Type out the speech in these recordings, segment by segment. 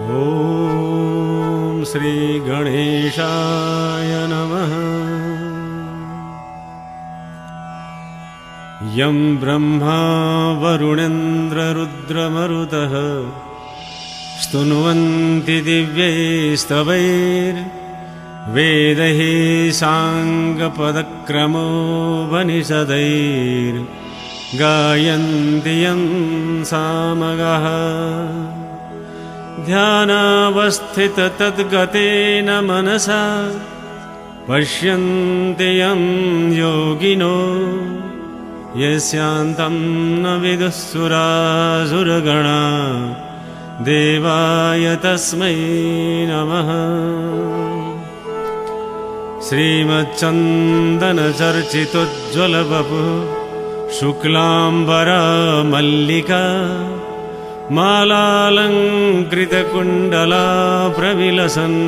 ॐ श्री गणेशाय नमः। यं ब्रह्मा वरुणेन्द्ररुद्रमरुतः स्तुन्वन्ति दिव्यैस्तवैर्वेदैः साङ्गपदक्रमोपनिषदैर्गायन्ति यं सामगाः। ध्यानावस्थिततद्गतेन मनसा पश्यन्ति यं योगिनो यस्यान्तं न विदुः सुरासुरगणा देवाय तस्मै नमः। श्रीमच्चन्दनचर्चितोज्ज्वलवपुः शुक्लाम्बरा मल्लिका मालालङ्कृतकुण्डला प्रविलसन्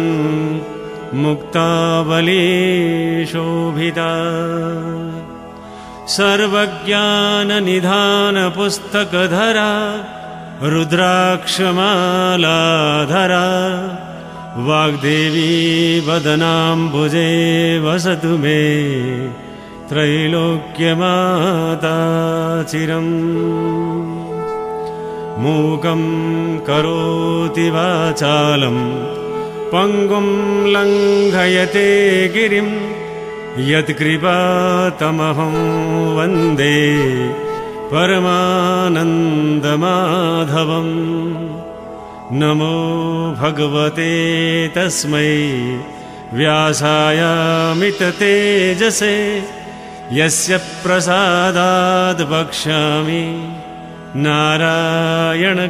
मुक्तावली शोभिता। सर्वज्ञाननिधानपुस्तकधरा रुद्राक्षमालाधरा वाग्देवी वदनाम्बुजे वसतु मे त्रैलोक्यमाता चिरम्। मूकं करोति वाचालं पङ्गुं लङ्घयते गिरिं यत्कृपातमहं वन्दे परमानन्दमाधवम्। नमो भगवते तस्मै व्यासायामिततेजसे यस्य प्रसादाद् वक्ष्यामि नारायणकथामिमाम्।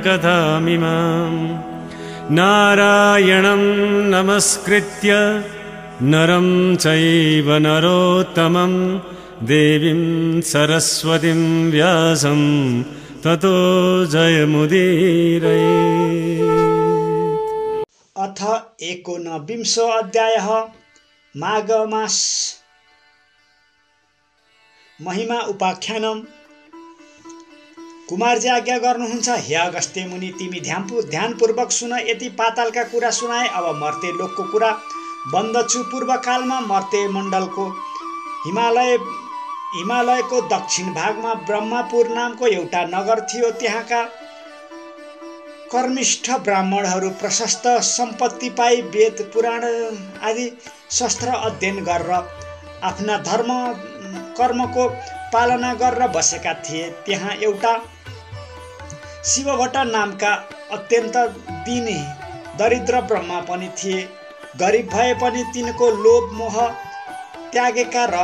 नारायणं नमस्कृत्य नरं चैव नरोत्तमं देवीं सरस्वतीं व्यासं ततो जयमुदीरये। अथ 19 अध्यायः माघ मास महिमा उपाख्यानम्। कुमारजी आज्ञा गर्नुहुन्छ, हे अगस्त्य मुनि, तिमी ध्यानपूर्वक सुन। यति पातालका कुरा सुनाए, अब मर्त्य लोकको कुरा बन्दछु। पूर्वकालमा मर्त्य मण्डलको हिमालयको दक्षिण भागमा ब्रह्मपुर नामको एउटा नगर थियो। त्यहाँका कर्मिष्ठ ब्राह्मणहरू प्रशस्त सम्पत्ति पाई वेद पुराण आदि शस्त्र अध्ययन गरेर आफ्ना धर्म कर्मको पालना गरेर बसेका थिए। त्यहाँ एउटा शिवभट्ट नामका अत्यन्त दीन दरिद्र ब्रह्मा पनि थिए। गरिब भए पनि तिनको लोभ मोह त्यागेका र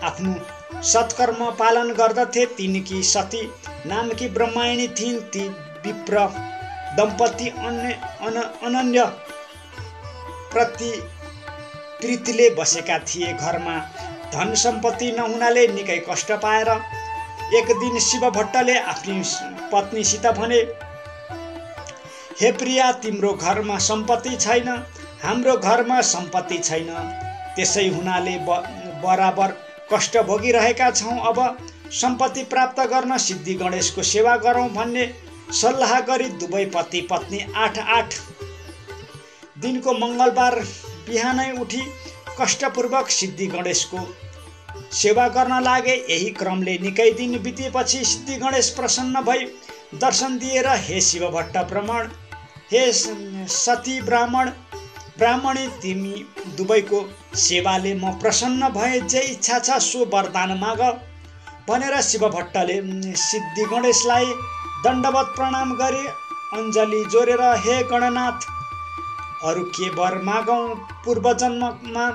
आफ्नो सत्कर्म पालन गर्दथे। तिनकी सती नामकी ब्रह्मायणी थिइन्। ती विप्र दम्पति अनन्य प्रीतिले बसेका थिए। घरमा धन सम्पत्ति नहुनाले निकै कष्ट पाएर एक दिन शिवभट्टले आफ्नी पत्नीसित भने, हे प्रिया, तिम्रो घरमा सम्पत्ति छैन, हाम्रो घरमा सम्पत्ति छैन। त्यसै हुनाले बराबर कष्ट भोगिरहेका छौँ। अब सम्पत्ति प्राप्त गर्न सिद्धि गणेशको सेवा गरौँ भन्ने सल्लाह गरी दुवै पति पत्नी 8 दिनको मङ्गलबार बिहानै उठी कष्टपूर्वक सिद्धि गणेशको सेवा गर्न लागे। यही क्रमले निकै दिन बितेपछि सिद्धि गणेश प्रसन्न भई दर्शन दिएर, हे शिवभट्ट ब्राह्मण, हे सती ब्राह्मणी, तिमी दुवैको सेवाले म प्रसन्न भए। जे इच्छा छ सो वरदान माग भनेर शिवभट्टले सिद्धि गणेशलाई दण्डवत प्रणाम गरी अञ्जली जोडेर, हे गणनाथ, अरू के वर मागौँ? पूर्व जन्ममा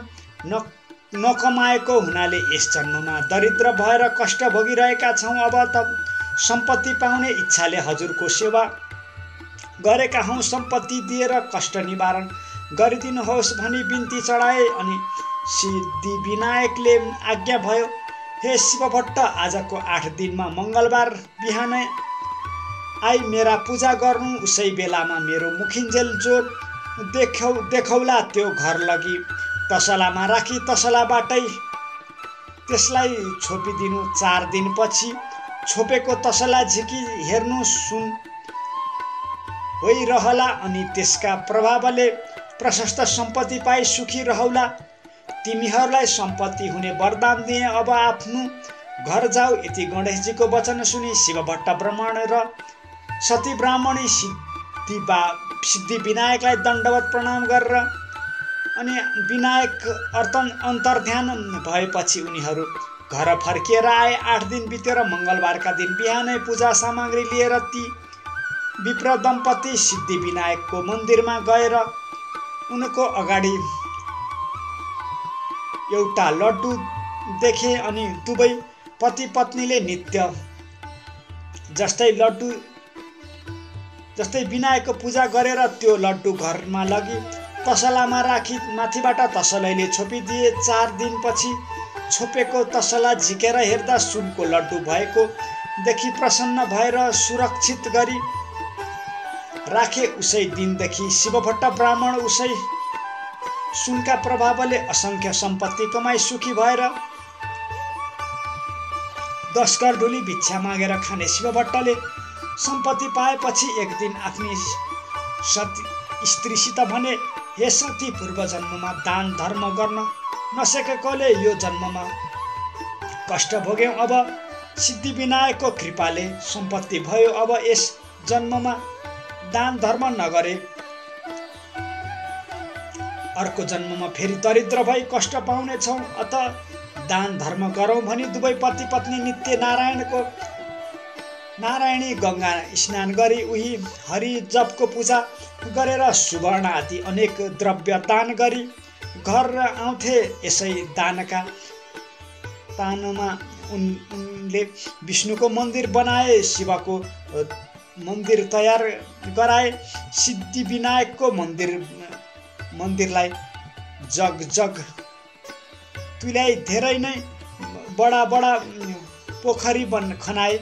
नकमाएको हुनाले यस जन्ममा दरिद्र भएर कष्ट भोगिरहेका छौँ। अब त सम्पत्ति पाउने इच्छाले हजुरको सेवा गरेका हौँ। सम्पत्ति दिएर कष्ट निवारण गरिदिनुहोस् भनी बिन्ती चढाए। अनि सिद्धि विनायकले आज्ञा भयो, हे शिवभट्ट, आजको 8 दिनमा मङ्गलबार बिहानै आई मेरा पूजा गर्नु। उसै बेलामा मेरो मुखिन्जेल जो देखौला त्यो घर लगी तसलामा राखी तसलाबाटै त्यसलाई छोपिदिनु। 4 दिनपछि छोपेको तसला झिकी हेर्नु। सुन होइरहला अनि त्यसका प्रभावले प्रशस्त सम्पत्ति पाई सुखी रहौला। तिमीहरूलाई सम्पत्ति हुने वरदान दिए, अब आफ्नो घर जाऊ। यति गणेशजीको वचन सुनि शिवभट्ट ब्राह्मण र सती ब्राह्मणी सिद्धि विनायकलाई दण्डवत प्रणाम गरेर अनि विनायक अन्तर्ध्यान भएपछि उनीहरू घर फर्किएर आए। 8 दिन बितेर मङ्गलबारका दिन बिहानै पूजा सामग्री लिएर ती विप्र दम्पति सिद्धि विनायकको मन्दिरमा गएर उनको अगाडि एउटा लड्डु देखे अनि दुवै पति पत्नीले नित्य जस्तै विनायकको पूजा गरेर त्यो लड्डु घरमा लगी तसलामा राखी माथिबाट तसलैले छोपिदिए। 4 दिनपछि छोपेको तसला झिकेर हेर्दा सुनको लड्डु भएको देखि प्रसन्न भएर सुरक्षित गरी राखे। उसै दिनदेखि शिवभट्ट ब्राह्मण उसै सुनका प्रभावले असंख्य सम्पत्ति कमाई सुखी भएर 10 करढुली भिक्षा मागेर खाने शिवभट्टले सम्पत्ति पाएपछि एक दिन आफ्नी स्त्रीसित भने, हे सती, पूर्व जन्ममा दान धर्म गर्न नसकेकोले यो जन्ममा कष्ट भोग्यौं। अब सिद्धि विनायकको कृपाले सम्पत्ति भयो। अब यस जन्ममा दान धर्म नगरे अर्को जन्ममा फेरि दरिद्र भई कष्ट पाउने छौं। अत दान धर्म गरौं भनी दुवै पति पत्नी नित्य नारायणी गंगा स्नान गरी उही हरि जपको पूजा गरेर सुवर्ण आदि अनेक द्रव्य दान गरी घर आउँथे। यसै दानमा उनले विष्णुको मन्दिर बनाए, शिवको मन्दिर तयार गराए। सिद्धि विनायकको मन्दिरलाई जग तुल्याई धेरै नै बडा पोखरी खनाए।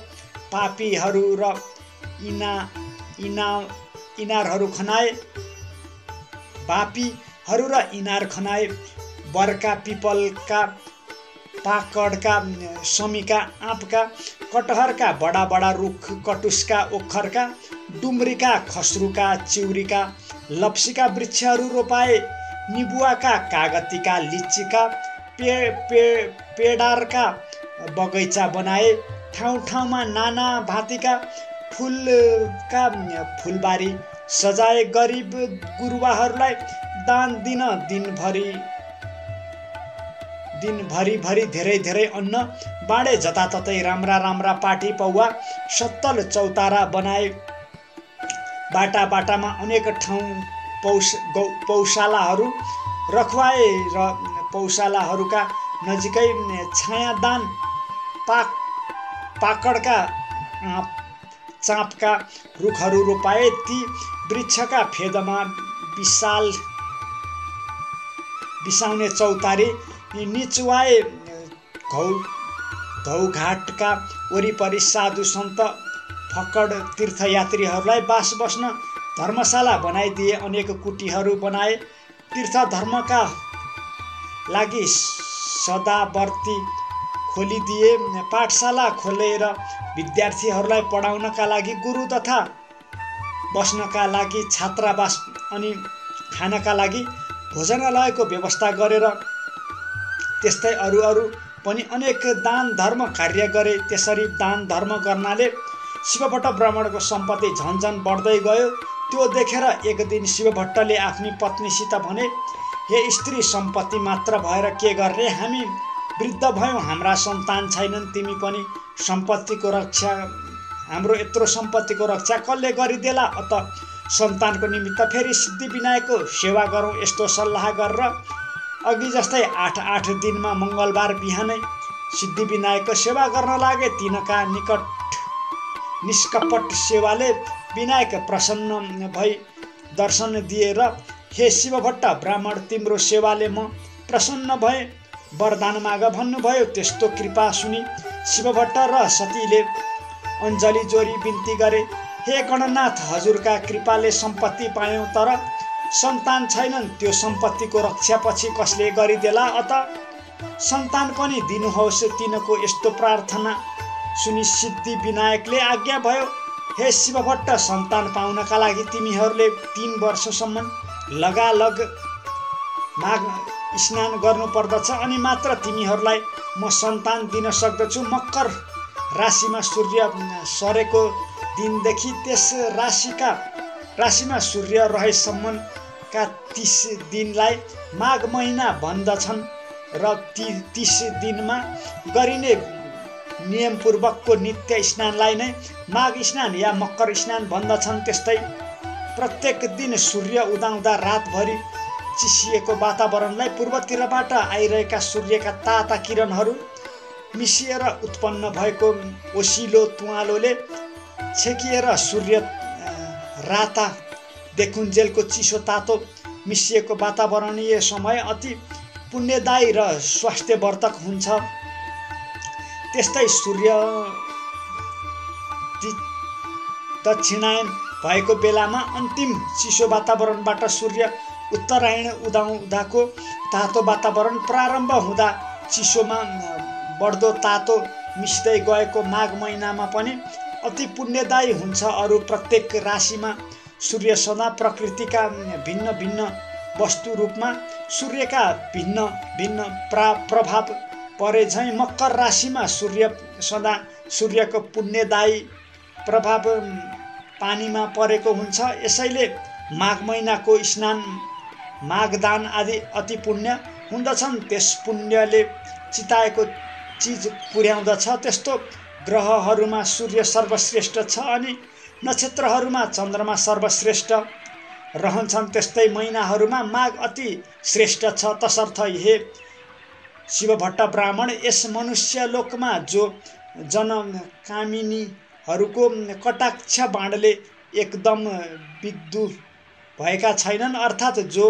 पापीहरू र इनारहरू खनाए। बरका, पिपलका, पाकडका, समीका, आँपका, कटहरका बडा रुख, कटुसका, ओखरका, डुम्रीका, खस्रुका, चिउरीका, लप्सीका वृक्षहरू रोपाए। निबुवाका, कागतीका, लिचीका, पेडारका बगैँचा बनाए। ठाउँमा नाना भाँतीका फुलका फुलबारी सजाए। गरिब गुरुवाहरूलाई दान दिन दिनभरि धेरै अन्न बाँडे। जताततै राम्रा पाटी पौवा सत्तल चौतारा बनाए। बाटामा अनेक ठाउँ पौशालाहरू रखवाए र पौशालाहरूका नजिकै छायादान पाकडका चाँपका रुखहरू रोपाए। ती वृक्षका फेदमा बिसाउने चौतारी निचुवाए। घौघाटका वरिपरि साधु सन्त फक्कड तीर्थयात्रीहरूलाई बास बस्न धर्मशाला बनाइदिए। अनेक कुटीहरू बनाए। तीर्थ धर्मका लागि सदावर्ती खोलिदिए। पाठशाला खोलेर विद्यार्थीहरूलाई पढाउनका लागि गुरु तथा बस्नका लागि छात्रावास अनि खानका लागि भोजनालयको व्यवस्था गरेर त्यस्तै अरू पनि अनेक दान धर्म कार्य गरे। त्यसरी दान धर्म गर्नाले शिवभट्ट ब्राह्मणको सम्पत्ति झन्झन बढ्दै गयो। त्यो देखेर एक दिन शिवभट्टले आफ्नी पत्नीसित भने, हे स्त्री, सम्पत्ति मात्र भएर के गर्ने? हामी वृद्ध भयौँ, हाम्रा सन्तान छैनन्। तिमी पनि सम्पत्तिको रक्षा, हाम्रो यत्रो सम्पत्तिको रक्षा कसले गरिदेला? अत सन्तानको निमित्त फेरि सिद्धि विनायकको सेवा गरौँ। यस्तो सल्लाह गरेर अघि जस्तै 8 दिनमा मङ्गलबार बिहानै सिद्धि विनायकको सेवा गर्न लागे। तिनका निष्कपट सेवाले विनायक प्रसन्न भई दर्शन दिएर, हे शिवभट्ट ब्राह्मण, तिम्रो सेवाले म प्रसन्न भएँ, वरदान माग भन्नुभयो। त्यस्तो कृपा सुनि शिवभट्ट र सतीले अञ्जली जोरी बिन्ती गरे, हे गणनाथ, हजुरका कृपाले सम्पत्ति पायौँ, तर सन्तान छैनन्। त्यो सम्पत्तिको रक्षा पछि कसले गरिदेला? अत सन्तान पनि दिनुहोस्। तिनको यस्तो प्रार्थना सुनि सिद्धि विनायकले आज्ञा भयो, हे शिवभट्ट, सन्तान पाउनका लागि तिमीहरूले 3 वर्षसम्म लगालग माघ स्नान गर्नुपर्दछ अनि मात्र तिमीहरूलाई म सन्तान दिन सक्दछु। मकर राशिमा सूर्य सरेको दिनदेखि त्यस राशिमा सूर्य रहेसम्मका 30 दिनलाई माघ महिना भन्दछन् र ती 30 दिनमा गरिने नियमपूर्वकको नित्य स्नानलाई नै माघ स्नान या मकर स्नान भन्दछन्। त्यस्तै प्रत्येक दिन सूर्य उदाउँदा रातभरि चिसिएको वातावरणलाई पूर्वतिरबाट आइरहेका सूर्यका ताता किरणहरू मिसिएर उत्पन्न भएको ओसिलो तुवालोले छेकिएर सूर्य राता देखुन्जेलको चिसो तातो मिसिएको वातावरणीय समय अति पुण्यदायी र स्वास्थ्यवर्धक हुन्छ। त्यस्तै सूर्य दक्षिणायन भएको बेलामा अन्तिम चिसो वातावरणबाट सूर्य उत्तरायण उदाउँदाको तातो वातावरण प्रारम्भ हुँदा चिसोमा बढ्दो तातो मिस्दै गएको माघ महिनामा पनि अति पुण्यदायी हुन्छ। अरू प्रत्येक राशिमा सूर्य सदा प्रकृतिका भिन्न भिन्न वस्तु रूपमा सूर्यका भिन्न भिन्न प्रभाव परे झैँ मकर राशिमा सूर्य सदा सूर्यको पुण्यदायी प्रभाव पानीमा परेको हुन्छ। यसैले माघ महिनाको स्नान माघदान आदि अति पुण्य हुँदछन्। त्यस पुण्यले चिताएको चिज पुर्याउँदछ। त्यस्तो ग्रहहरूमा सूर्य सर्वश्रेष्ठ छ अनि नक्षत्रहरूमा चन्द्रमा सर्वश्रेष्ठ रहन्छन्। त्यस्तै महिनाहरूमा माघ अति श्रेष्ठ छ। तसर्थ हे शिवभट्ट ब्राह्मण, यस मनुष्य लोकमा जो जनकामिनीहरूको कटाक्ष बाणले एकदम विद्धु भएका छैनन्, अर्थात् जो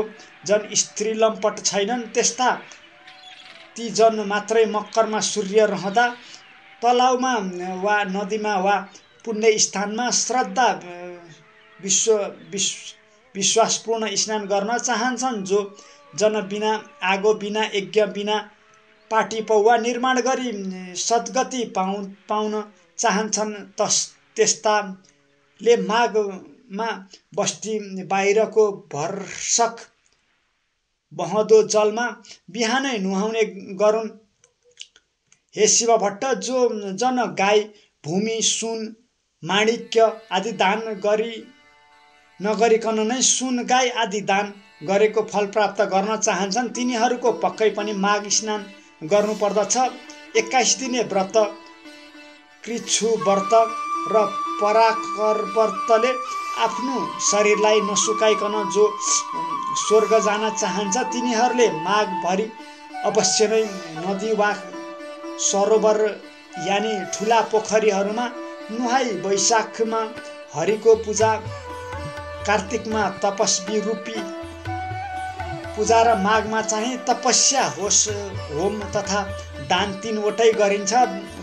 जन स्त्री लम्पट छैनन्, त्यस्ता ती जन मात्रै मकरमा सूर्य रहँदा तलाउमा वा नदीमा वा पुण्य स्थानमा श्रद्धा विश्वासपूर्ण स्नान गर्न चाहन्छन्। जो जन बिना आगो बिना यज्ञ बिना पाटी पौवा निर्माण गरी सद्गति पाउन चाहन्छन्, त्यस्ताले माघमा बस्ती बाहिरको भरसक बहँदो जलमा बिहानै नुहाउने गरून्। हे शिवभट्ट, जो जन गाई भूमि सुन माणिक्य आदि दान नगरिकन नै सुन गाई आदि दान गरेको फल प्राप्त गर्न चाहन्छन्, तिनीहरूको पक्कै पनि माघ स्नान गर्नुपर्दछ। 21 दिने व्रत, कृच्छु व्रत र पराकर व्रतले आफ्नो शरीरलाई नसुकाइकन जो स्वर्ग जान चाहन्छ तिनीहरूले माघभरि अवश्य नै नदी वा सरोवर यानि ठुला पोखरीहरूमा नुहाई वैशाखमा हरिको पूजा, कार्तिकमा तपस्वी रूपी पूजा र माघमा चाहिँ तपस्या होम तथा दान 3 वटै गरिन्छ।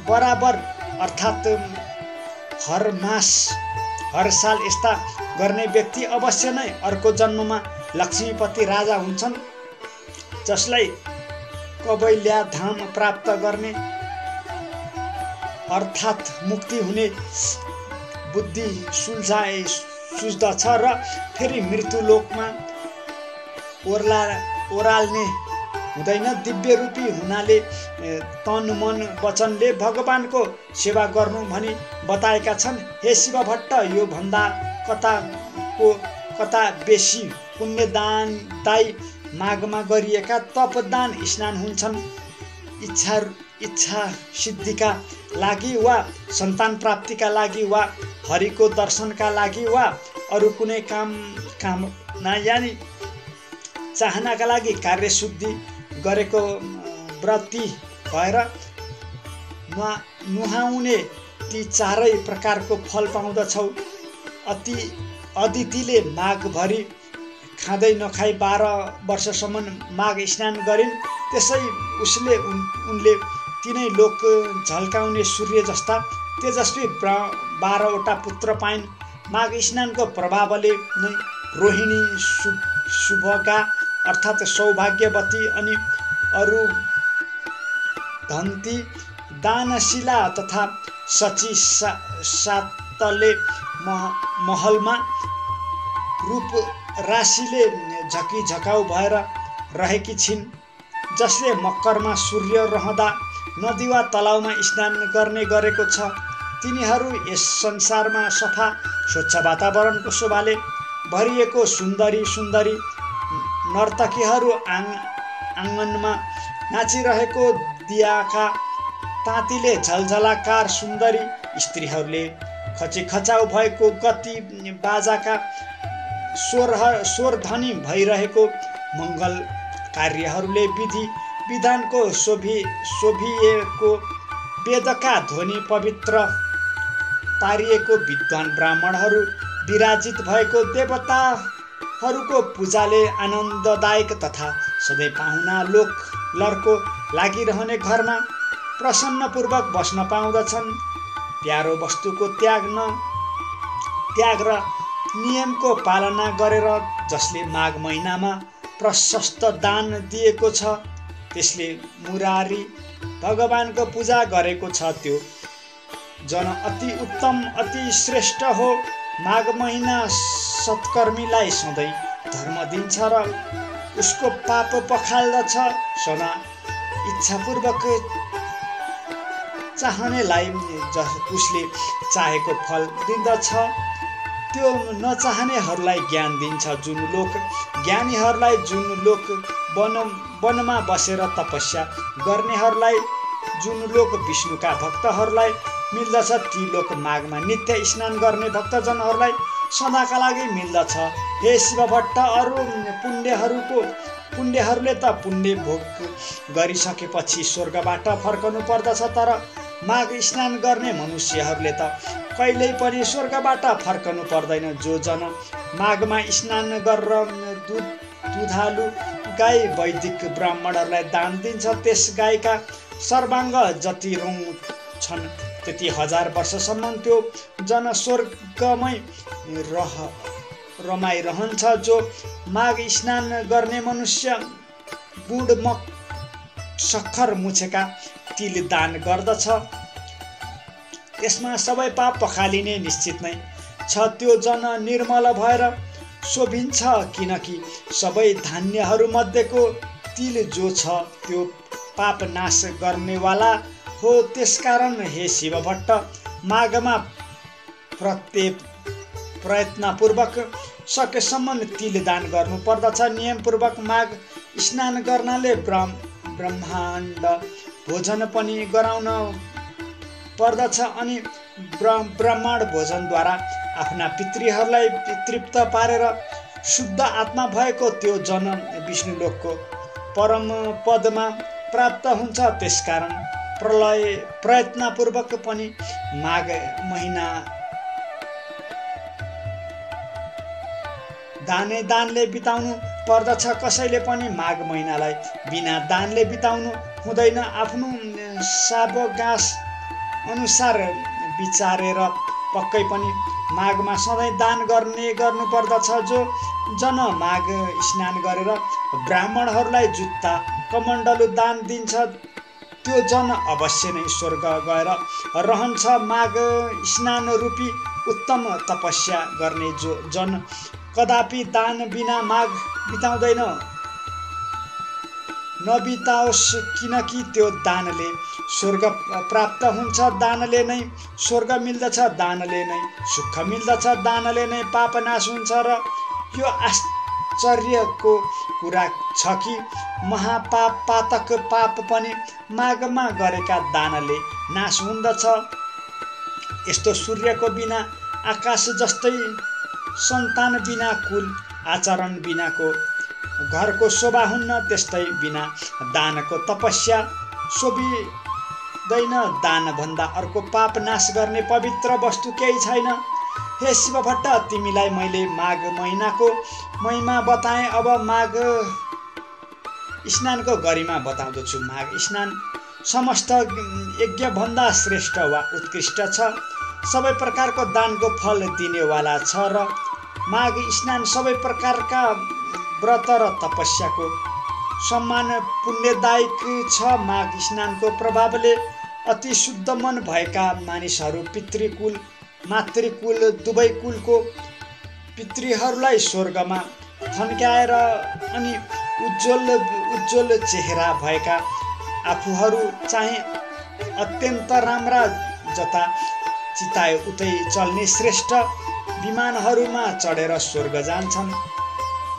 बराबर अर्थात् हर मास हर साल यस्ता गर्ने व्यक्ति अवश्य नै अर्को जन्ममा लक्ष्मीपति राजा हुन्छन्, जसलाई कबैल्या धाम प्राप्त गर्ने अर्थात् मुक्ति हुने बुद्धि सुझ्दछ र फेरि मृत्युलोकमा ओराल्ने हुँदैन। दिव्य रूपी हुनाले तन मन वचनले भगवानको सेवा गर्नु भनी बताएका छन्। हे शिवभट्ट, यो भन्दा कता बेसी पुण्यदायी माघमा गरिएका तपदान स्नान हुन्छन्। इच्छा सिद्धिका लागि वा सन्तान प्राप्तिका लागि वा हरिको दर्शनका लागि वा अरू कुनै कामना यानि चाहनाका लागि कार्यशुद्धि गरेको व्रती भएर नुहाउने ती 4 प्रकारको फल पाउँदछौ। अदितिले माघभरि खाँदै नखाई 12 वर्षसम्म माघ स्नान गरिन्। त्यसै उनले 3 लोक झल्काउने सूर्य जस्ता तेजस्वी 12 वटा पुत्र पाइन्। माघ स्नानको प्रभावले नै रोहिणी, शुभका अर्थात् सौभाग्यवती अनि अरू धन्ती, दानशिला तथा शची भक्तले महलमा रूप राशिले झकिझकाउ भएर रहेकी छिन्, जसले मकरमा सूर्य रहँदा नदी वा तलाउमा स्नान गर्ने गरेको छ। तिनीहरू यस संसारमा सफा स्वच्छ वातावरणको शोभाले भरिएको सुन्दरी सुन्दरी नर्तकीहरू आँगनमा नाचिरहेको दियाका तातीले झलझलाकार सुन्दरी स्त्रीहरूले खचिखचाउ भएको गति बाजाका स्वरध्वनि भइरहेको मङ्गल कार्यहरूले विधि विधानको शोभिएको वेदका ध्वनि पवित्र पारिएको विद्वान ब्राह्मणहरू विराजित भएको देवताहरूको पूजाले आनन्ददायक तथा सधैँ पाहुना लोक लर्को लागिरहने घरमा प्रसन्नपूर्वक बस्न पाउँदछन्। प्यारो वस्तुको त्याग र नियमको पालना गरेर जसले माघ महिनामा प्रशस्त दान दिएको छ, त्यसले मुरारी भगवानको पूजा गरेको छ, त्यो जन अति उत्तम अति श्रेष्ठ हो। माघ महिना सत्कर्मीलाई सधैँ धर्म दिन्छ र उसको पाप पखाल्दछ। सदा इच्छापूर्वक चाहनेलाई उसले चाहेको फल दिँदछ, त्यो नचाहनेहरूलाई ज्ञान दिन्छ। जुन लोक ज्ञानीहरूलाई, जुन लोक वनमा बसेर तपस्या गर्नेहरूलाई, जुन लोक विष्णुका भक्तहरूलाई मिल्दछ, ती लोक माघमा नित्य स्नान गर्ने भक्तजनहरूलाई सदाका लागि मिल्दछ। हे शिव भट्ट, अरू पुण्यहरूले त पुण्य भोग गरिसकेपछि स्वर्गबाट फर्कनु पर्दछ, तर माघ स्नान गर्ने मनुष्यहरूले त कहिल्यै पनि स्वर्गबाट फर्कनु पर्दैन। जो जन माघमा स्नान गरेर दुधालु गाई वैदिक ब्राह्मणहरूलाई दान दिन्छ, त्यस गाईका सर्वाङ्ग जति रौँ छन् त्यति 1000 वर्षसम्म त्यो जन स्वर्गमै रमाइरहन्छ। जो माघ स्नान गर्ने मनुष्य गुड सक्खर मुछेका तिल दान गर्दछ, त्यसमा सबै पाप पखालिने निश्चित नै छ। त्यो जन निर्मल भएर शोभिन्छ, किनकि सबै धान्यहरूमध्येको तिल जो छ त्यो पाप नाश गर्नेवाला हो। त्यसकारण हे शिव भट्ट, माघमा प्रयत्नपूर्वक सकेसम्म तिल दान गर्नुपर्दछ। नियमपूर्वक माघ स्नान गर्नाले ब्रह्माण्ड भोजन पनि गराउन पर्दछ अनि ब्राह्मण भोजनद्वारा आफ्ना पितृहरूलाई तृप्त पारेर शुद्ध आत्मा भएको त्यो जन विष्णुलोकको परम पदमा प्राप्त हुन्छ। त्यसकारण प्रयत्नपूर्वक पनि माघ महिना दानले बिताउनु पर्दछ। कसैले पनि माघ महिनालाई बिना दानले बिताउनु हुँदैन। आफ्नो सावगास अनुसार विचारेर पक्कै पनि माघमा सधैँ दान गर्नुपर्दछ। जो जन माघ स्नान गरेर ब्राह्मणहरूलाई जुत्ता कमण्डलु दान दिन्छ, त्यो जन अवश्य नै स्वर्ग गएर रहन्छ। माघ स्नान रूपी उत्तम तपस्या गर्ने जो जन कदापि दान बिना माघ बिताउँदैन, नबिताओस्, किनकि त्यो दानले स्वर्ग प्राप्त हुन्छ। दानले नै स्वर्ग मिल्दछ, दानले नै सुख मिल्दछ, दानले नै पाप नाश हुन्छ। र यो आश्चर्यको कुरा छ कि महापातक पाप पनि माघमा गरेका दानले नाश हुँदछ। यस्तो सूर्यको बिना आकाश जस्तै, सन्तान बिना कुल आचरण बिनाको घरको शोभा हुन्न, त्यस्तै बिना दानको तपस्या शोभिँदैन। दानभन्दा अर्को पाप नाश गर्ने पवित्र वस्तु केही छैन। हे शिव भट्ट, तिमीलाई मैले माघ महिनाको महिमा बताएँ, अब माघ स्नानको गरिमा बताउँदछु। माघ स्नान समस्त यज्ञभन्दा श्रेष्ठ वा उत्कृष्ट छ, सबै प्रकारको दानको फल दिनेवाला छ र माघ स्नान सबै प्रकारका व्रत र तपस्याको सम्मान पुण्यदायक छ। माघ स्नानको प्रभावले अति शुद्ध मन भएका मानिसहरू पितृकुल मातृकुल दुवै कुलको पितृहरूलाई स्वर्गमा थन्क्याएर अनि उज्जवल चेहरा भएका आफूहरू चाहिँ अत्यन्त राम्रा जता चिताए उतै चल्ने श्रेष्ठ विमानहरूमा चढेर स्वर्ग जान्छन्।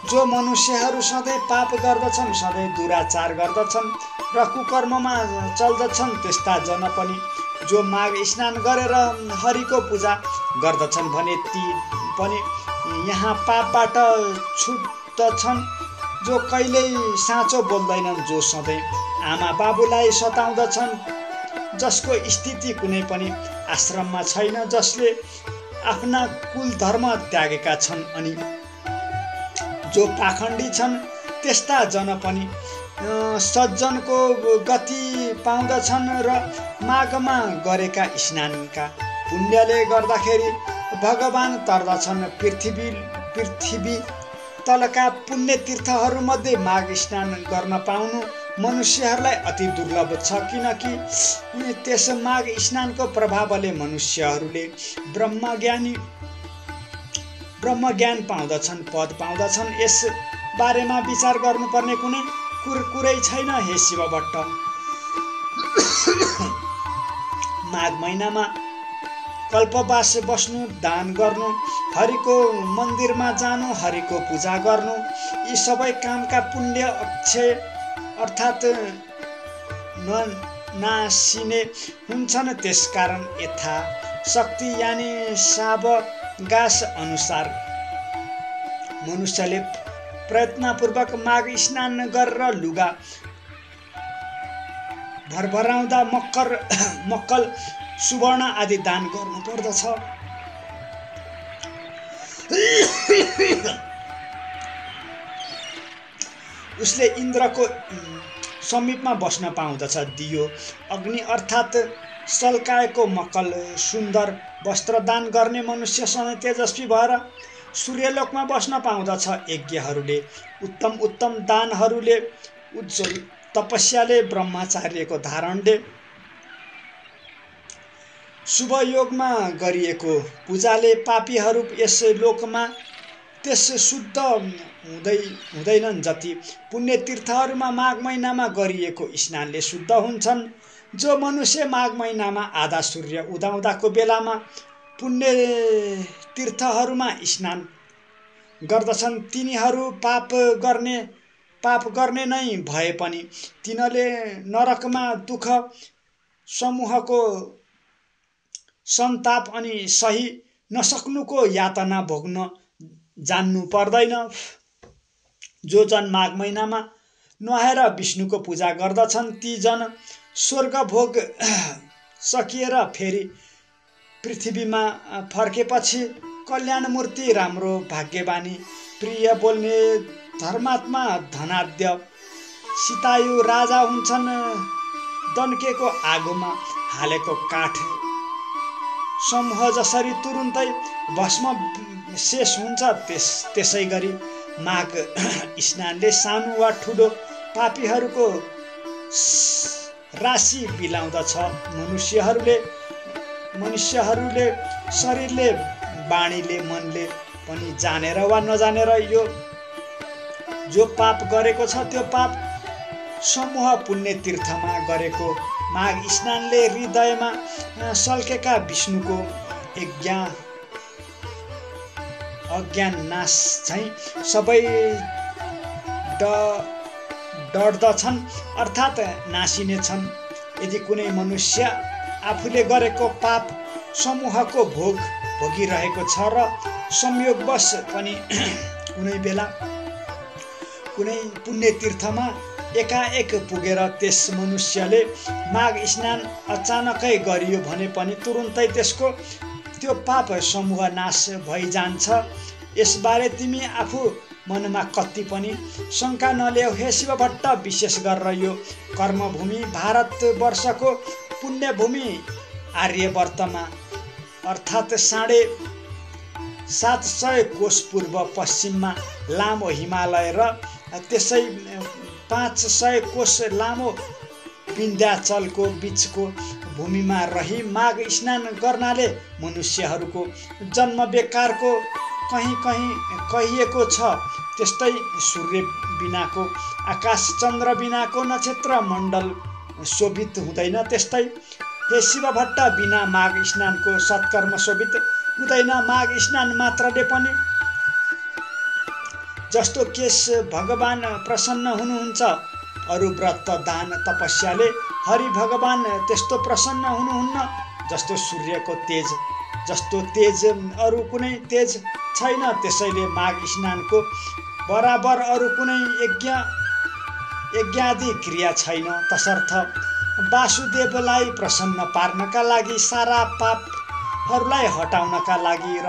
जो मनुष्यहरू सधैँ पाप गर्दछन्, सधैँ दुराचार गर्दछन् र कुकर्ममा चल्दछन्, त्यस्ता जन पनि जो माघ स्नान गरेर हरिको पूजा गर्दछन् भने ती पनि यहाँ पापबाट छुट्दछन्। जो कहिल्यै साँचो बोल्दैनन्, जो सधैँ आमा बाबुलाई सताउँदछन्, जसको स्थिति कुनै पनि आश्रममा छैन, जसले आफ्ना कुल धर्म त्यागेका छन् अनि जो पाखण्डी छन्, त्यस्ता जन पनि सज्जनको गति पाउँदछन् र माघमा गरेका स्नानका पुण्यले गर्दाखेरि भगवान तर्दछन्। पृथ्वी तलका पुण्य तीर्थहरूमध्ये माघ स्नान गर्न पाउनु मनुष्यहरूलाई अति दुर्लभ छ, किनकि त्यस माघ स्नानको प्रभावले मनुष्यहरूले ब्रह्मज्ञान पाउँदछन्, पद पाउँदछन्। यस बारेमा विचार गर्नुपर्ने कुनै कुरै छैन हे शिव भट्ट। माघ महिनामा कल्पवास बस्नु, दान गर्नु, हरिको मन्दिरमा जानु, हरिको पूजा गर्नु, यी सबै कामका पुण्य अक्षय अर्थात् नासिने हुन्छन्। त्यसकारण यथाशक्ति यानि सावकाश अनुसार मनुष्यले प्रयत्नपूर्वक माघ स्नान गरेर लुगा भरभराउँदा मक्कल सुवर्ण आदि दान गर्नु पर्दछ। उसले इन्द्रको समीपमा बस्न पाउँदछ। दियो अग्नि अर्थात् सल्काएको मक्कल सुन्दर वस्त्र दान गर्ने मनुष्य सधैँ तेजस्वी भएर सूर्यलोकमा बस्न पाउँदछ। यज्ञहरूले उत्तम दानहरूले उज्जवल तपस्याले ब्रह्मचार्यको धारणले शुभ योगमा गरिएको पूजाले पापीहरू यस लोकमा त्यस शुद्ध हुँदैनन् जति पुण्य तीर्थहरूमा माघ महिनामा गरिएको स्नानले शुद्ध हुन्छन्। जो मनुष्य माघ महिनामा आधा सूर्य उदाउँदाको बेलामा पुण्य तीर्थहरूमा स्नान गर्दछन्, तिनीहरू पाप गर्ने नै भए पनि तिनीहरूले नरकमा दुःख समूहको सन्ताप अनि सही नसक्नुको यातना भोग्न जान्नु पर्दैन। जो जन माघ महिनामा नुहाएर विष्णुको पूजा गर्दछन्, ती जन स्वर्ग भोग सकिएर फेरि पृथ्वीमा फर्केपछि कल्याणमूर्ति, राम्रो भाग्यवानी, प्रिय बोल्ने, धर्मात्मा, धनाढ्य, सीतायु राजा हुन्छन्। दन्केको आगोमा हालेको काठ समूह जसरी तुरुन्तै भस्म शेष हुन्छ, त्यसै गरी माघ स्नानले सानो वा ठुलो पापीहरूको राशि बिलाउँदछ। मनुष्यहरूले शरीरले, वाणीले, मनले पनि जानेर वा नजानेर जो पाप गरेको छ त्यो पाप समूह पुण्य तीर्थमा गरेको माघ स्नानले हृदयमा सल्केका विष्णुको अज्ञान नाश चाहिँ सबै डढ्दछन् अर्थात् नासिनेछन्। यदि कुनै मनुष्य आफूले गरेको पाप समूहको भोग भोगिरहेको छ र संयोगवश पनि कुनै बेला कुनै पुण्य तीर्थमा एकाएक पुगेर त्यस मनुष्यले माघ स्नान अचानकै गरियो भने पनि तुरुन्तै त्यसको त्यो पाप समूह नाश भइजान्छ। यसबारे तिमी आफू मनमा कति पनि शङ्का नल्याऊ हे शिव भट्ट। विशेष गरेर यो कर्मभूमि भारतवर्षको पुण्यभूमि आर्यवर्तमा अर्थात् 750 कोश पूर्व पश्चिममा लामो हिमालय र त्यसै 500 कोश लामो विन्ध्याचलको बीचको भूमिमा रही माघ स्नान गर्नाले मनुष्यहरूको जन्म बेकारको कहीँ कहीँ कहिएको छ। त्यस्तै सूर्य बिनाको आकाश, चन्द्र बिनाको नक्षत्र मण्डल शोभित हुँदैन। त्यस्तै हे शिव भट्ट, बिना माघ स्नानको सत्कर्म शोभित हुँदैन। माघ स्नान मात्रले पनि जस्तो केश भगवान प्रसन्न हुनुहुन्छ, अरू व्रत दान तपस्याले हरि भगवान त्यस्तो प्रसन्न हुनुहुन्न। जस्तो सूर्यको तेज जस्तो तेज अरू कुनै तेज छैन, त्यसैले माघ स्नानको बराबर अरू कुनै यज्ञादि क्रिया छैन। तसर्थ वासुदेवलाई प्रसन्न पार्नका लागि, सारा पापहरूलाई हटाउनका लागि र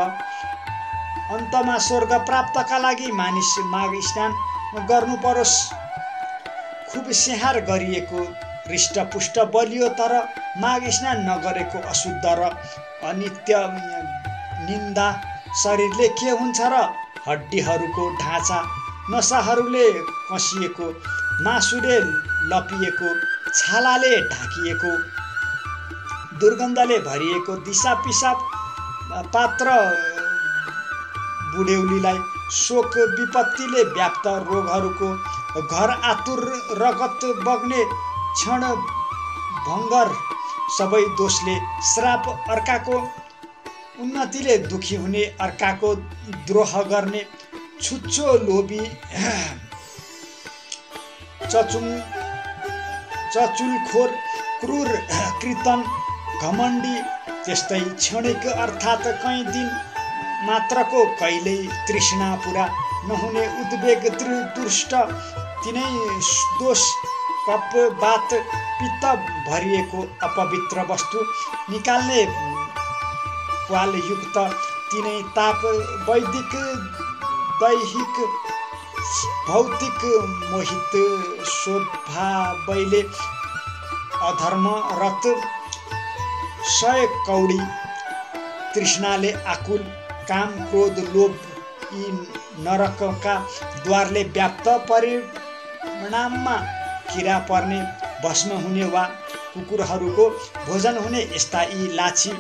अन्तमा स्वर्ग प्राप्तका लागि मानिस माघ स्नान गर्नु परोस्। खुब स्याहार गरिएको हृष्टपुष्ट बलियो तर माघ स्नान नगरेको अशुद्ध र अनित्य निन्दा शरीरले के हुन्छ र? हड्डीहरूको ढाँचा नसाहरूले कसिएको, मासुले लपिएको, छालाले ढाकिएको, दुर्गन्धले भरिएको, दिसा पिसाब पात्र बुढ्यौलीलाई शोक विपत्तिले व्याप्त रोगहरूको घर आतुर, रगत बग्ने क्षण भङ्गर सबै दोषले श्राप, अर्काको उन्नतिले दुखी हुने, अर्काको द्रोह गर्ने, छुच्चो लोभी, चचुलखोर, क्रूर, कृतन, घमण्डी, त्यस्तै क्षणिक अर्थात् कहीँ दिन मात्रको कहिल्यै तृष्णा पुरा नहुने, उद्वेग, दुष्ट, तिनै दोष, कप, बात, पित्त भरिएको अपवित्र वस्तु निकाल्ने क्वालयुक्त, तिनै ताप, वैदिक, दैहिक, भौतिक, मोहित स्वभावैले अधर्म रत, 100 कौडी तृष्णाले आकुल, काम, क्रोध, लोभ यी नरकका द्वारले व्याप्त, परिणाममा किरा पर्ने, भस्म हुने वा कुकुरहरूको भोजन हुने यस्ता यी लाछी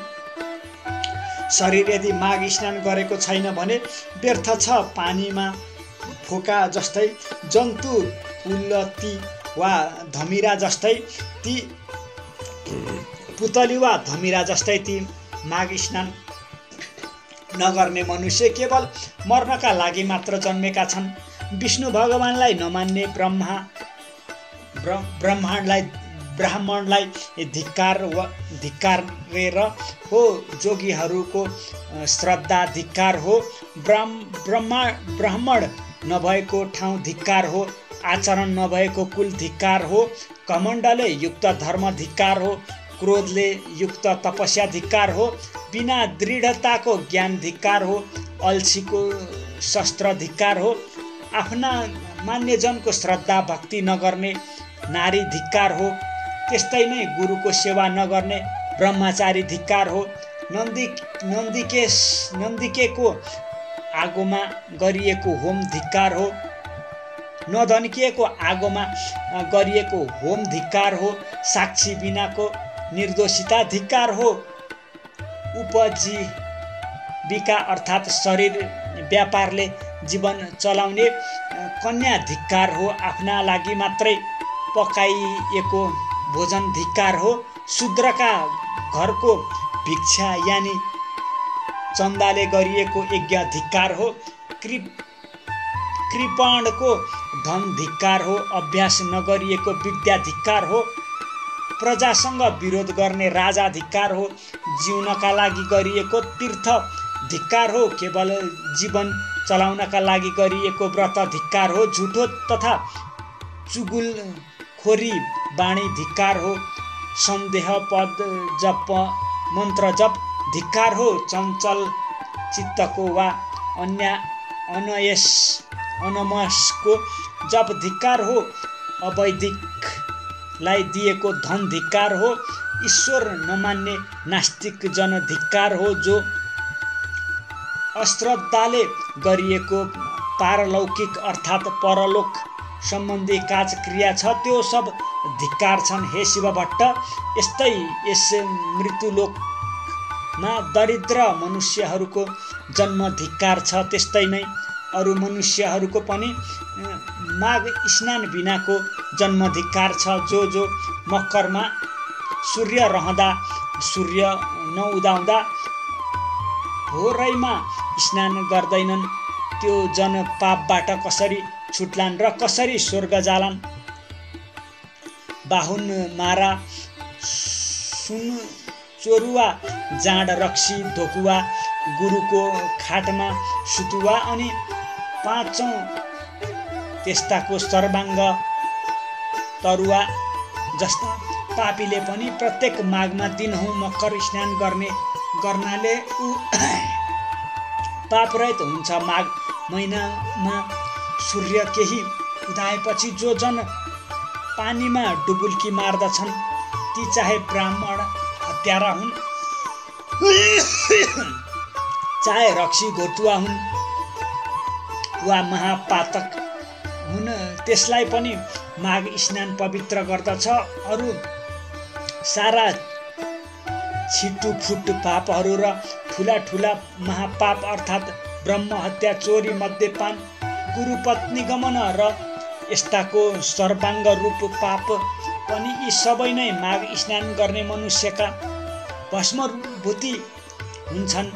शरीर यदि माघ स्नान गरेको छैन भने व्यर्थ छ। पानीमा फोका जस्तै जन्तु, पुलती वा धमिरा जस्तै ती पुतली वा धमिरा जस्तै ती माघ स्नान नगर्ने मनुष्य केवल मर्नका लागि मात्र जन्मेका छन्। विष्णु भगवानलाई नमान्ने, ब्राह्मणलाई धिक्कारेर हो, जोगीहरूको श्रद्धा धिक्कार हो, ब्राह्मण नभएको ठाउँ धिक्कार हो, आचरण नभएको कुल धिक्कार हो, घमण्डले युक्त धर्म धिक्कार हो, क्रोधले युक्त तपस्या धिक्कार हो, बिना दृढताको ज्ञान धिक्कार हो, अल्छीको शस्त्र धिक्कार हो, आफ्ना मान्यजनको श्रद्धा भक्ति नगर्ने नारी धिक्कार हो, त्यस्तै नै गुरुको सेवा नगर्ने ब्रह्मचारी धिक्कार हो, नन्दिकेको आगोमा गरिएको होम धिक्कार हो, नधन्किएको आगोमा गरिएको होम धिक्कार हो, साक्षी बिनाको निर्दोषिता धिक्कार हो, उपजीविका अर्थात् शरीर व्यापारले जीवन चलाउने कन्या धिक्कार हो, आफ्ना लागि मात्रै पकाइएको भोजन धिक्कार हो, शूद्रका घरको भिक्षा यानि चन्दाले गरिएको यज्ञ धिक्कार हो, कृपणको धन धिक्कार हो, अभ्यास नगरिएको विद्या धिक्कार हो, प्रजासँग विरोध गर्ने राजा धिक्कार हो, जिउनका लागि गरिएको तीर्थ धिक्कार हो, केवल जीवन चलाउनका लागि गरिएको व्रत धिक्कार हो, झुठो तथा चुगुलखोरी बाणी धिक्कार हो, सन्देह पद जप मन्त्र जप धिक्कार हो, चञ्चल चित्तको वा अनमसको जप धिक्कार हो, अवैदिकलाई दिएको धन धिक्कार हो, ईश्वर नमान्ने नास्तिक जन धिक्कार हो, जो अश्रद्धाले गरिएको पारलौकिक अर्थात् परलोक सम्बन्धी काज क्रिया छ त्यो सब धिक्कार छन्। हे शिव भट्ट, यस्तै यस मृत्युलोकमा दरिद्र मनुष्यहरूको जन्म धिक्कार छ, त्यस्तै नै अरू मनुष्यहरूको पनि माघ स्नान बिनाको जन्म धिक्कार छ। जो मकरमा सूर्य रहँदा, सूर्य नउदाउँदा भोरैमा स्नान गर्दैनन्, त्यो जन पापबाट कसरी छुट्लान् र कसरी स्वर्ग जालान्? बाहुन मारा, सुन चोरुवा, जाँड रक्सी, धोकुवा, गुरुको खाटमा सुतुवा अनि पाँचौं त्यस्ताको सर्वाङ्ग तरुवा जस्ता पापीले पनि प्रत्येक माघमा दिनहुँ मकर स्नान गर्नाले पापरहित हुन्छ। माघ महिनामा सूर्य केही उदाएपछि जो जन पानीमा डुबुल्की मार्दछन् ती चाहे ब्राह्मण हत्यारा हुन्, चाहे रक्सी घोतुवा हुन् वा महापातक हुन्, त्यसलाई पनि माघ स्नान पवित्र गर्दछ। अरू सारा छिटुफुट पापहरू र ठुला ठुला महापाप अर्थात् ब्रह्म हत्या, चोरी, मद्यपान, गुरुपत्नी गमन र यस्ताको सर्वाङ्ग रूप पाप पनि यी सबै नै माघ स्नान गर्ने मनुष्यका भस्मभूति हुन्छन्।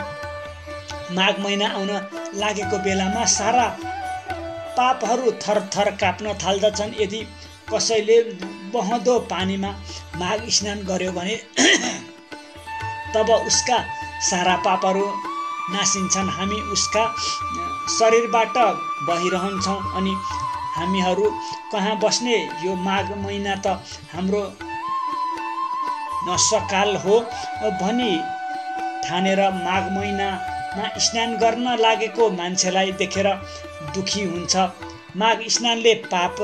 माघ महिना आउन लागेको बेलामा सारा पापहरू थरथर काप्न थाल्दछन्। यदि कसैले बहँदो पानीमा माघ स्नान गर्यो भने तब उसका सारा पापहरू नासिन्छन्। हामी उसका शरीरबाट बहिरहन्छौँ अनि हामीहरू कहाँ बस्ने? यो माघ महिना त हाम्रो नशकाल हो भनी ठानेर माघ महिनामा स्नान गर्न लागेको मान्छेलाई देखेर दुखी हुन्छ। माघ स्नानले पाप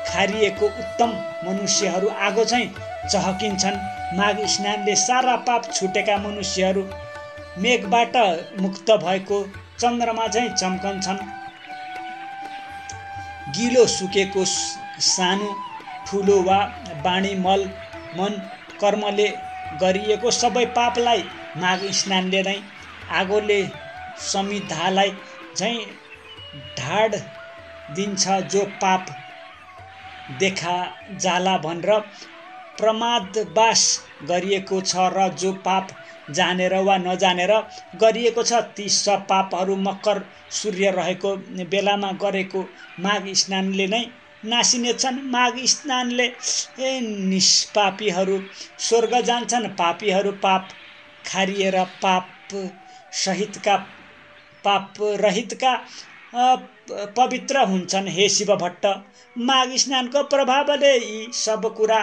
खारिएको उत्तम मनुष्यहरू आगो चाहिँ चहकिन्छन्। माघ स्नानले सारा पाप छुटेका मनुष्यहरू मेघबाट मुक्त भएको चन्द्रमा चाहिँ चम्कन्छन्। गिलो सुकेको सानो ठुलो वा बाणी मल मन कर्मले गरिएको सबै पापलाई माघ स्नानले नै आगोले समिधालाई झैँ ढाड दिन्छ। जो पाप देखा जाला भनेर प्रमादवास गरिएको छ र जो पाप जानेर वा नजानेर गरिएको छ ती सब पापहरू मकर सूर्य रहेको बेलामा गरेको माघ स्नानले नै नासिनेछन्। माघ स्नानले निष्पापीहरू स्वर्ग जान्छन्। पापीहरू पाप खारिएर पाप रहितका पवित्र हुन्छन्। हे शिव भट्ट, माघ स्नानको प्रभावले यी सब कुरा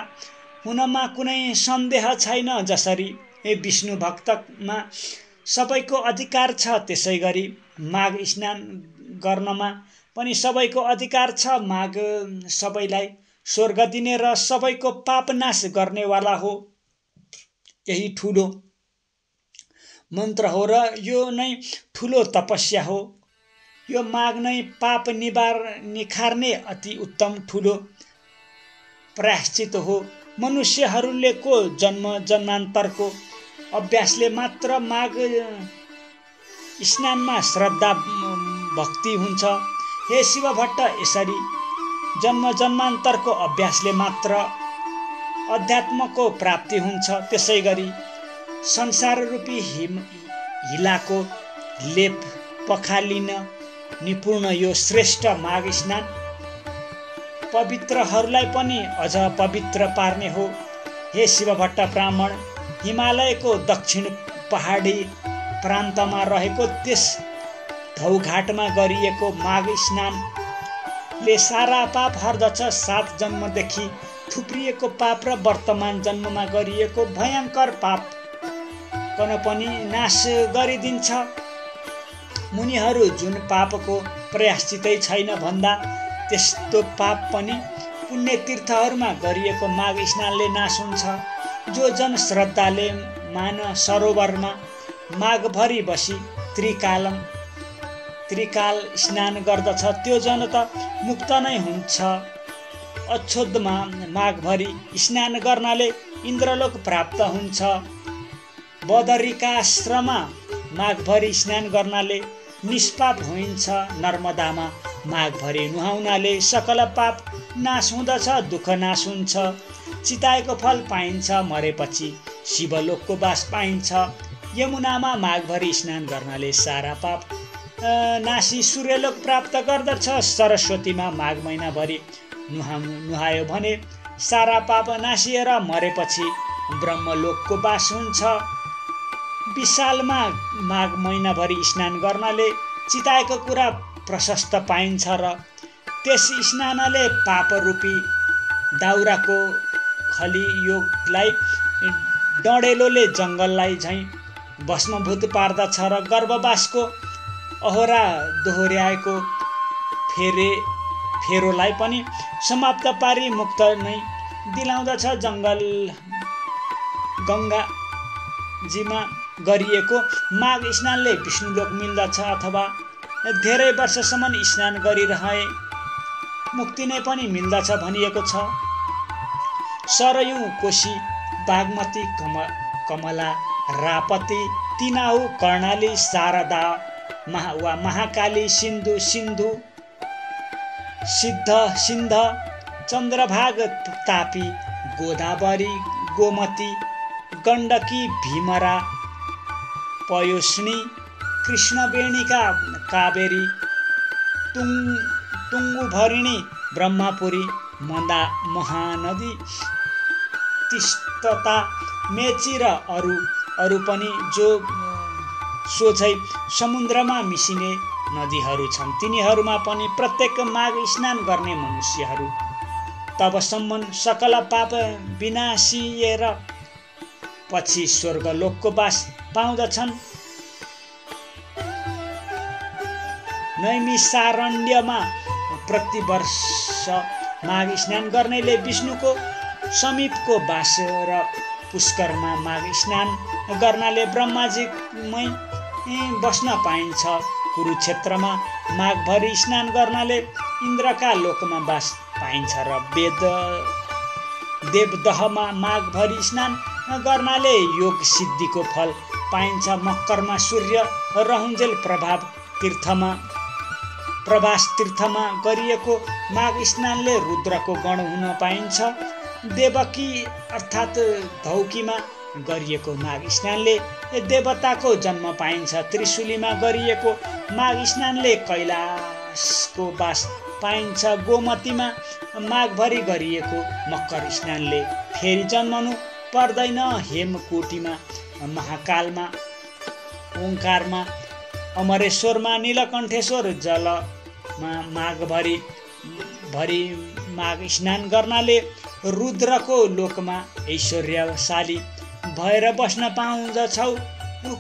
हुनमा कुनै सन्देह छैन। जसरी विष्णु भक्तमा सबैको अधिकार छ त्यसै गरी माघ स्नान गर्नमा पनि सबैको अधिकार छ। माघ सबैलाई स्वर्ग दिने र सबैको पाप नाश गर्नेवाला हो। यही ठुलो मन्त्र हो र यो नै ठुलो तपस्या हो। यो माघ नै पाप निखार्ने अति उत्तम ठुलो प्रायश्चित हो। मनुष्यहरूले को जन्मान्तरको अभ्यासले मात्र माघ स्नानमा श्रद्धा भक्ति हुन्छ। हे शिव भट्ट, यसरी जन्मान्तरको अभ्यासले मात्र अध्यात्मको प्राप्ति हुन्छ। त्यसै गरी संसार रूपी हिलाको लेप पखालिन निपुण यो श्रेष्ठ माघ स्नान पवित्रहरूलाई पनि अझ पवित्र पार्ने हो। हे शिव भट्ट ब्राह्मण, हिमालयको दक्षिण पहाडी प्रान्तमा रहेको त्यस धौघाटमा गरिएको माघ स्नानले सारा पाप हर्दछ। 7 जन्मदेखि थुप्रिएको पाप र वर्तमान जन्ममा गरिएको भयङ्कर पाप पनि नाश गरिदिन्छ। मुनिहरू जुन पापको प्रायश्चितै छैन भन्दा त्यस्तो पाप पनि पुण्य तीर्थहरूमा गरिएको माघ स्नानले नाश हुन्छ। जो जन श्रद्धाले मान सरोवरमा माघभरि बसी त्रिकाल स्नान गर्दछ त्यो जन त मुक्त नै हुन्छ। अक्षोदमा माघभरि स्नान गर्नाले इन्द्रलोक प्राप्त हुन्छ। बदरिकाश्रमा माघभरि स्नान गर्नाले निष्पाप होइन्छ। नर्मदामा माघभरि नुहाउनाले सकल पाप नाश हुँदछ, दुःख नाश हुन्छ। चिताएको फल पाइन्छ, मरेपछि शिवलोकको बास पाइन्छ। यमुनामा माघभरि स्नान गर्नाले सारा पाप नासी सूर्यलोक प्राप्त गर्दछ। सरस्वतीमा माघ महिनाभरि नुहायो भने सारा पाप नासिएर मरेपछि ब्रह्मलोकको बास हुन्छ। विशालमा माघ महिनाभरि स्नान गर्नाले चिताएको कुरा प्रशस्त पाइन्छ र त्यस स्नानले पापरूपी दाउराको खलियोगलाई डडेलोले जङ्गललाई झैँ भस्मभूत पार्दछ र गर्भवासको अहोरा दोहोर्याएको फेरोलाई पनि समाप्त पारी मुक्त नै दिलाउँदछ। गङ्गाजीमा गरिएको माघ स्नानले विष्णुलोक मिल्दछ, अथवा धेरै वर्षसम्म स्नान गरिरहे मुक्ति नै पनि मिल्दछ भनिएको छ। सरयू, कोशी, बागमती, कमला, रापती, तिनाहु, कर्णाली, शारदा वा महाकाली, सिन्धु, सिन्ध, चन्द्रभाग, तापी, गोदावरी, गोमती, गण्डकी, भीमरा, पयोष्णी, कृष्णवेणिका, कावेरी, तुङ्गुभरिणी, ब्रह्मपुरी, महानदी, तिस्ता, मेची र अरू पनि जो सोझै समुद्रमा मिसिने नदीहरू छन्, तिनीहरूमा पनि प्रत्येक माघ स्नान गर्ने मनुष्यहरू तबसम्म सकल पाप विनाशिएर पछि स्वर्गलोकको बास पाउँदछन्। नैमिषारण्यमा प्रतिवर्ष माघ स्नान गर्नेले विष्णुको समीपको बास र पुष्करमा माघ स्नान गर्नाले ब्रह्माजीमै बस्न पाइन्छ। कुरुक्षेत्रमा माघभरि स्नान गर्नाले इन्द्रका लोकमा बास पाइन्छ र देवदहमा माघभरि स्नान गर्नाले योग सिद्धिको फल पाइन्छ। मकरमा सूर्य रहन्जेल प्रभास तीर्थमा गरिएको माघ स्नानले रुद्रको गण हुन पाइन्छ। देवकी अर्थात् धौकीमा गरिएको माघ स्नानले देवताको जन्म पाइन्छ। त्रिशुलीमा गरिएको माघ स्नानले कैलाशको बास पाइन्छ। गोमतीमा माघभरि गरिएको मकर स्नानले फेरि जन्मनु पर्दैन। हेमकोटीमा, महाकालमा, ओङ्कारमा, अमरेश्वरमा, नीलकण्ठेश्वर जलमा माघभरि माघ स्नान गर्नाले रुद्रको लोकमा ऐश्वर्यशाली भएर बस्न पाउँदछौ।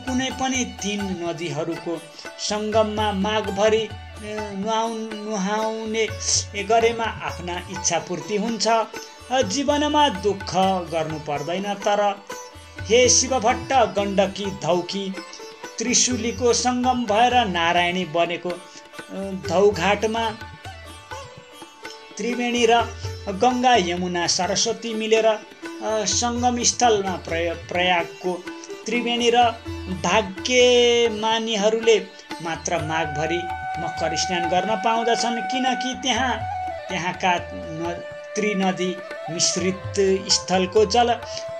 कुनै पनि 3 नदीहरूको सङ्गममा माघभरि नुहाउने गरेमा आफ्ना इच्छा पूर्ति हुन्छ। जीवनमा दुःख गर्नु पर्दैन। तर हे शिवभट्ट, गण्डकी, धौकी, त्रिशुलीको सङ्गम भएर नारायणी बनेको धौघाटमा त्रिवेणी र गङ्गा, यमुना, सरस्वती मिलेर सङ्गम स्थलमा प्रयागको त्रिवेणी र भाग्यमानीहरूले मात्र माघभरि मकर स्नान गर्न पाउँदछन्, किनकि त्यहाँका त्रिनदी मिश्रित स्थलको जल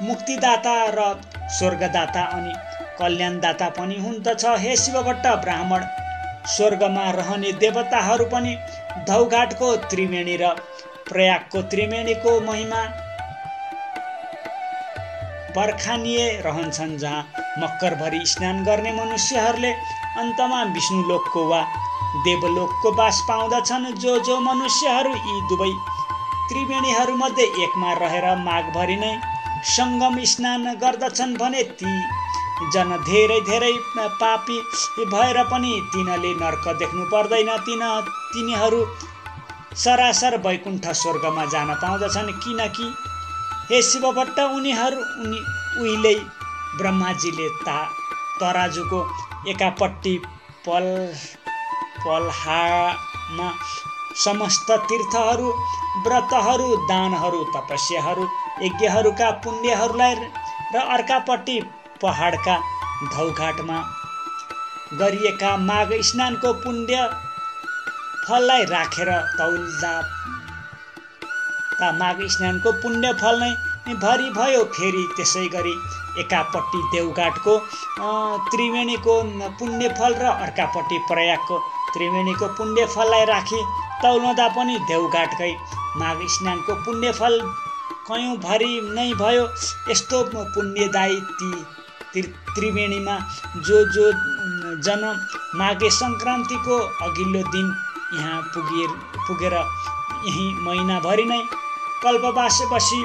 मुक्तिदाता र स्वर्गदाता अनि कल्याणदाता पनि हुँदछ। हे शिवभट्ट, ब्राह्मण स्वर्गमा रहने देवताहरू पनि धौघाटको त्रिवेणी र प्रयागको त्रिवेणीको महिमा बर्खानिए रहन्छन्, जहाँ मकरभरि स्नान गर्ने मनुष्यहरूले अन्तमा विष्णुलोकको वा देवलोकको बास पाउँदछन्। जो मनुष्यहरू यी दुवै त्रिवेणीहरूमध्ये एकमा रहेर माघभरि नै सङ्गम स्नान गर्दछन् भने ती जन धेरै पापी भएर पनि तिनले नर्क देख्नु पर्दैन। तिनीहरू सरासर वैकुण्ठ स्वर्गमा जान पाउँदछन्, किनकि हे शिवभट्ट, उहिले ब्रह्माजीले तराजुको एकापट्टि पल्हामा समस्त तीर्थहरू, व्रतहरू, दानहरू, तपस्याहरू, यज्ञहरूका पुण्यहरूलाई र अर्कापट्टि पहाडका ढौघाटमा गरिएका माघ स्नानको पुण्य फललाई राखेर तौल्दा माघ स्नानको पुण्य फल नै भरि भयो। फेरि त्यसै गरी एकापट्टि देवघाटको त्रिवेणीको पुण्य फल र अर्कापट्टि प्रयागको त्रिवेणीको पुण्य फललाई राखी तौलाउँदा पनि देवघाटकै माघ स्नानको पुण्य फल कयौँ भरि नै भयो। यस्तो पुण्यदायी त्रिवेणीमा जो जन माघे सङ्क्रान्तिको अघिल्लो दिन यहाँ पुगेर यही महिनाभरि नै कल्पवास बसी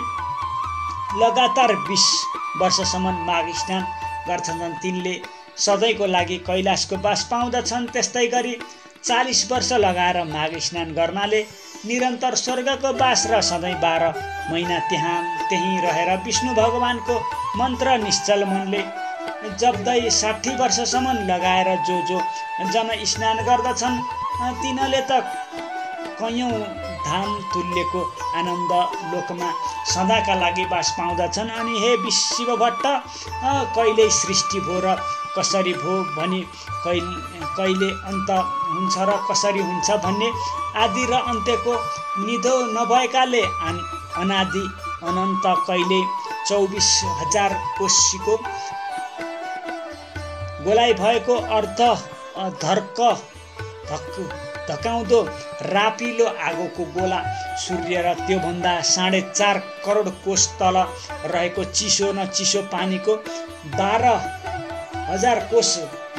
लगातार 20 वर्षसम्म माघ स्नान गर्छन्। तिनले सधैँको लागि कैलाशको बास पाउँदछन्। त्यस्तै गरी 40 वर्ष लगाएर माघ स्नान गर्नाले निरन्तर स्वर्गको बास र सधैँ 12 महिना त्यहीँ रहेर विष्णु भगवानको मन्त्र निश्चल मनले जप्दै 60 वर्षसम्म लगाएर जो जन स्नान गर्दछन् तिनले त कयौँ धाम तुल्यको आनन्द लोकमा सदाका लागि बास पाउँदछन्। अनि हे शिव भट्ट, कहिले सृष्टि भो र कसरी भो भनी कहिले अन्त हुन्छ र कसरी हुन्छ भन्ने आदि र अन्त्यको निधो नभएकाले अनादि अनन्त कहिले 24,000 कोशीको गोलाइ भएको अर्ध धर्क धकाउँदो रापिलो आगोको गोला सूर्य र त्योभन्दा 4.5 करोड कोष तल रहेको चिसो न चिसो पानीको 12,000 कोष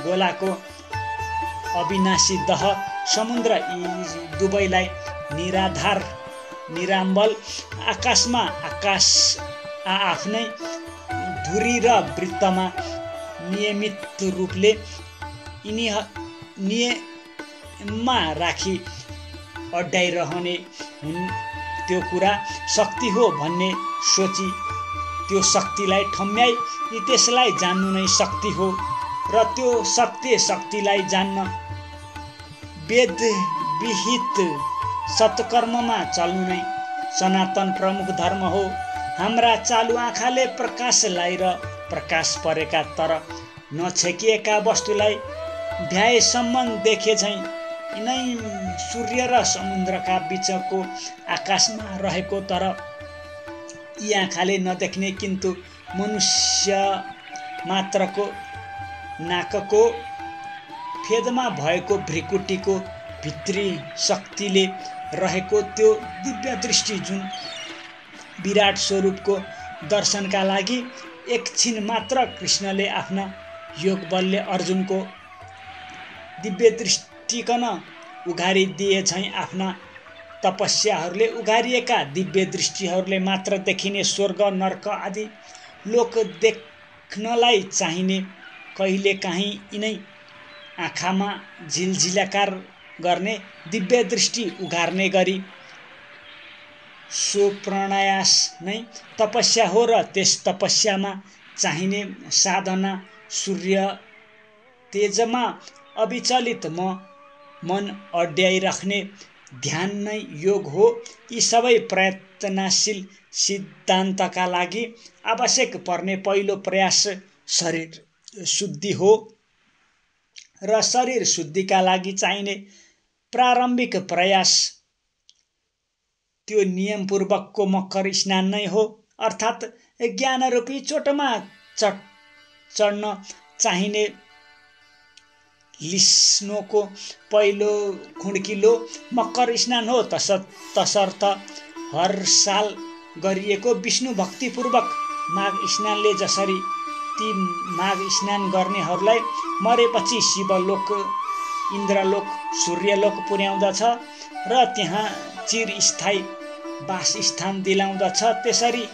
गोलाको अविनाशी दह समुद्र यी दुवैलाई निराधार निराम्बल आकाशमा आकाश आफ्नै धुरी र वृत्तमा नियमित रूपले नियममा राखी अड्याइरहने हुन्। त्यो कुरा शक्ति हो भन्ने सोची त्यो शक्तिलाई ठम्याई त्यसलाई जान्नु नै शक्ति हो र त्यो शक्तिलाई जान्न वेद विहित सत्कर्ममा चल्नु नै सनातन प्रमुख धर्म हो। हाम्रा चालु आँखाले प्रकाशलाई र प्रकाश परेका तर नछेकिएका वस्तुलाई भ्याएसम्म देखे झैँ यिनै सूर्य र समुद्रका बीचको आकाशमा रहेको तर यी आँखाले नदेख्ने किन्तु मनुष्य मात्रको नाकको फेदमा भएको भ्रिकुटीको भित्री शक्तिले रहेको त्यो दिव्य दृष्टि जुन विराट स्वरूपको दर्शनका लागि एकछिन मात्र कृष्णले आफ्ना योग बलले अर्जुनको दिव्य दृष्टिकन उघारिदिए झैँ आफ्ना तपस्याहरूले उघारिएका दिव्य दृष्टिहरूले मात्र देखिने स्वर्ग नर्क आदि लोक देख्नलाई चाहिने कहिलेकाहीँ यिनै आँखामा झिलझिलाकार गर्ने दिव्य दृष्टि उघार्ने गरी सो प्रयास नै तपस्या हो र त्यस तपस्यामा चाहिने साधना सूर्य तेजमा अविचलित मन अड्याइराख्ने ध्यान नै योग हो। यी सबै प्रयत्नशील सिद्धान्तका लागि आवश्यक पर्ने पहिलो प्रयास शरीर शुद्धि हो र शरीर शुद्धिका लागि चाहिने प्रारम्भिक प्रयास त्यो नियमपूर्वकको मकर स्नान नै हो। अर्थात् ज्ञानरूपी चोटमा चढ्न चाहिने लिस्नोको पहिलो खुड्किलो मकर स्नान हो। तसर्थ हर साल गरिएको विष्णु भक्तिपूर्वक माघ स्नानले जसरी ती माघ स्नान गर्नेहरूलाई मरेपछि शिवलोक इन्द्रलोक सूर्यलोक पुर्याउँदछ र त्यहाँ चिरस्थायी वासस्थान दिलाउँदछ, त्यसरी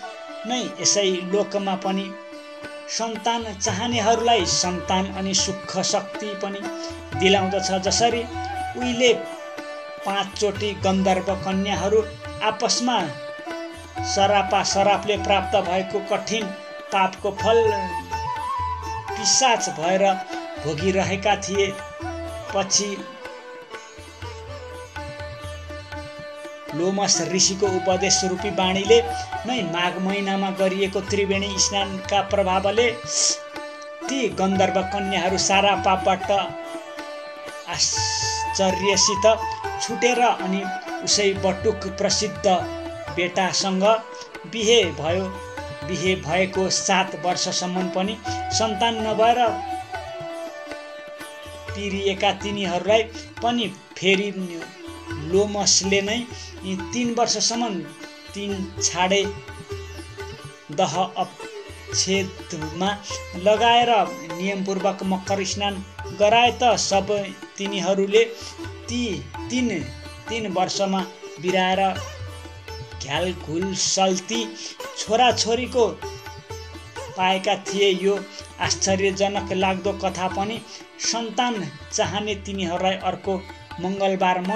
नै यसै लोकमा पनि सन्तान चाहनेहरूलाई सन्तान अनि सुख शक्ति पनि दिलाउँदछ। जसरी उहिले 5 चोटि गन्धर्व कन्याहरू आपसमा सरापले प्राप्त भएको कठिन पापको फल पिशाच भएर भोगिरहेका थिए, पछि लोमस ऋषिको उपदेश रूपी बाणीले नै माघ महिनामा गरिएको त्रिवेणी स्नानका प्रभावले ती गन्धर्व कन्याहरू सारा पापबाट आश्चर्यसित छुटेर अनि उसै बटुक प्रसिद्ध बेटासँग बिहे भएको 7 वर्षसम्म पनि सन्तान नभएर पिरिएका तिनीहरूलाई पनि फेरि लोमसले नै 3 वर्षसम्म 3 छाडे दह अपच्छेदमा लगाएर नियमपूर्वक मकर स्नान गराए त सब तिनीहरूले ती 3 वर्षमा बिराएर घ्यालघुल सल्ती छोराछोरीको पाएका थिए। यो आश्चर्यजनक लाग्दो कथा पनि सन्तान चाहने तिनीहरूलाई अर्को मङ्गलबार म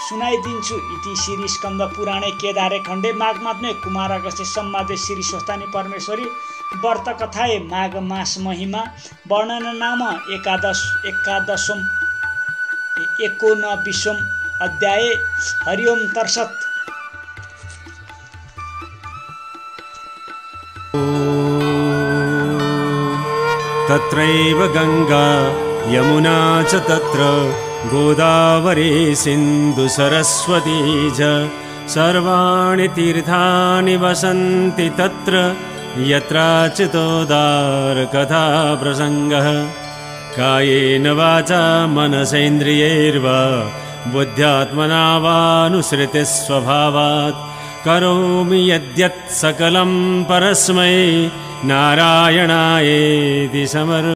सुनाइदिन्छु। इति श्री स्कन्द पुराणे केदारे खण्डे माघमात्मे कुमारगस्ते संवादे श्री स्वस्तानी परमेश्वरी व्रत कथाए माघ मास महिमा वर्णन नाम एकादशम 19 अध्याय। हरिओम तर्सत्। तत्रैव गंगा यमुना च तत्र गोदावरी सिन्धु सरस्वती च सर्वाणि तीर्थानि वसन्ति तत्र यत्राचितोदार कथा प्रसंगः। कायेन वाचा मनसेन्द्रियैर्वा बुद्ध्यात्मना वानुसृतिः स्वभावात् करोमि यद्यत् सकलं परस्मै नारायणायेति समर्पयामि।